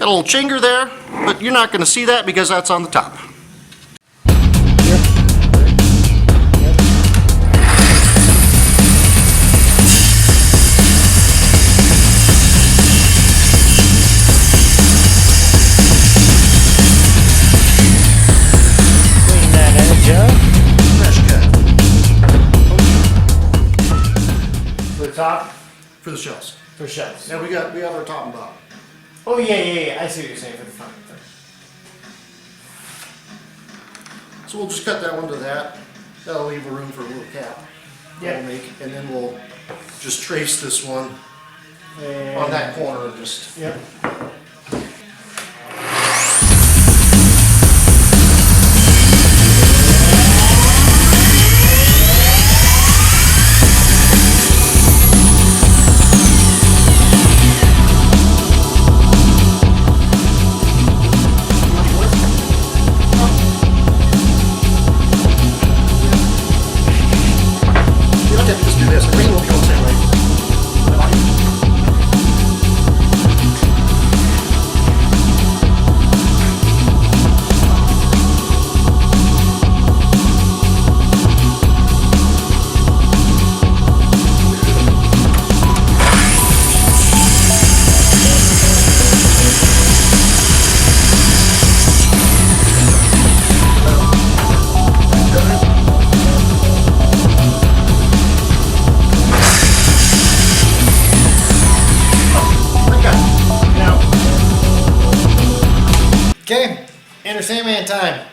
Got a little chinger there, but you're not going to see that because that's on the top. Clean that edge up. Fresh cut. For the top? For the shells. For shells. Now we have our top and bottom. Oh yeah. I see what you're saying for the front. So we'll just cut that one to that. That'll leave a room for a little cap. Yeah. We'll make, and then we'll just trace this one And on that corner and just. Yep. You don't have to just do this. The green will be on the same way. Okay, enter Sandman time.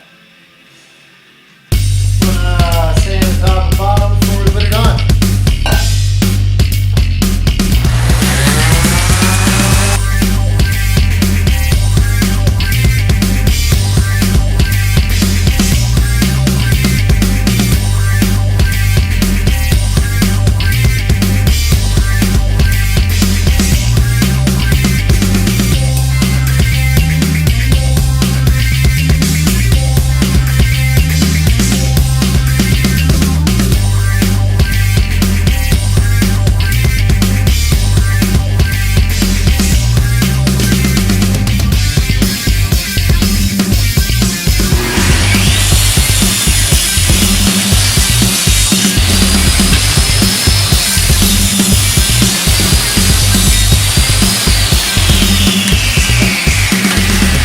Sand the top and bottom before we put it on.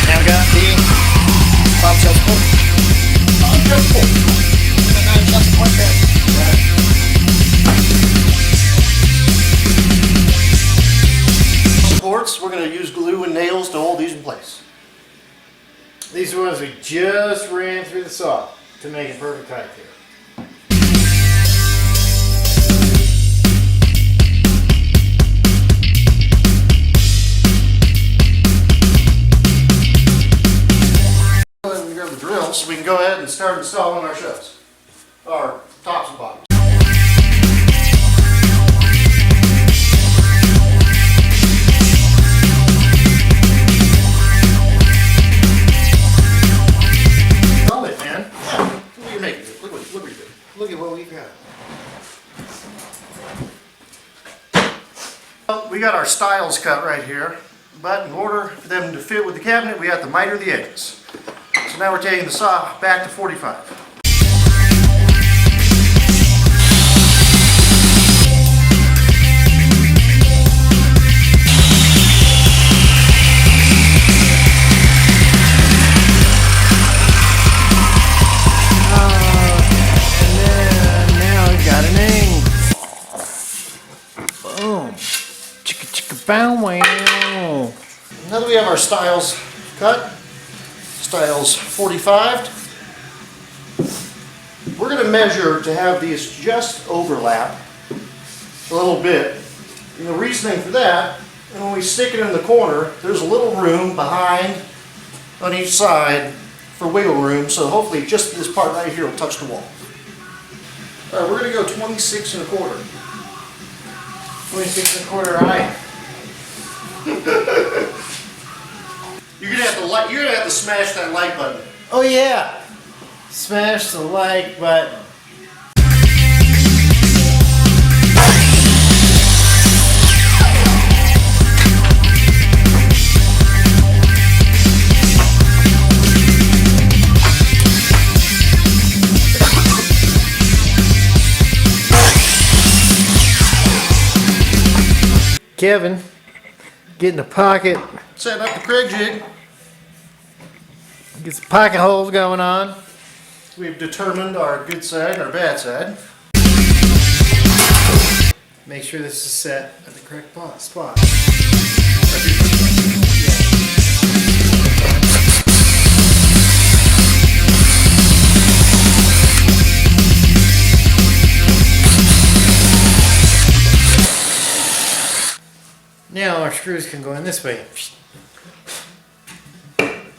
Now we got the top shelf coat. Supports, we're going to use glue and nails to hold these in place. These are ones we just ran through the saw to make it perfect height here. Go ahead and grab the drill so we can go ahead and start installing our shelves. Our tops and bottoms. Love it, man. Yeah. Look what you're making. Look what you're doing. Look at what we've got. Well, we got our stiles cut right here, but in order for them to fit with the cabinet, we have to miter the edges. So now we're taking the saw back to 45. Now we got an angle. Boom. Chicka chicka bow wow. Now that we have our stiles cut, stiles 45, we're going to measure to have these just overlap a little bit. And the reasoning for that, and when we stick it in the corner, there's a little room behind on each side for wiggle room, so hopefully just this part right here will touch the wall. All right, we're going to go 26 and a quarter. 26 and a quarter high. You're gonna have to smash that like button. Oh yeah. Smash the like button. Kevin getting the pocket, Setting up the KREG jig. get some pocket holes going on. We've determined our good side and our bad side. Make sure this is set at the correct spot. Now our screws can go in this way.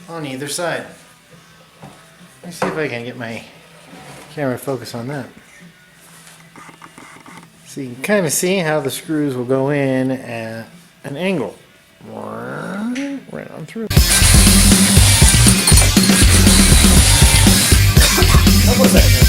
On either side. Let me see if I can get my camera focus on that. So you can kind of see how the screws will go in at an angle. Right on through. How was that?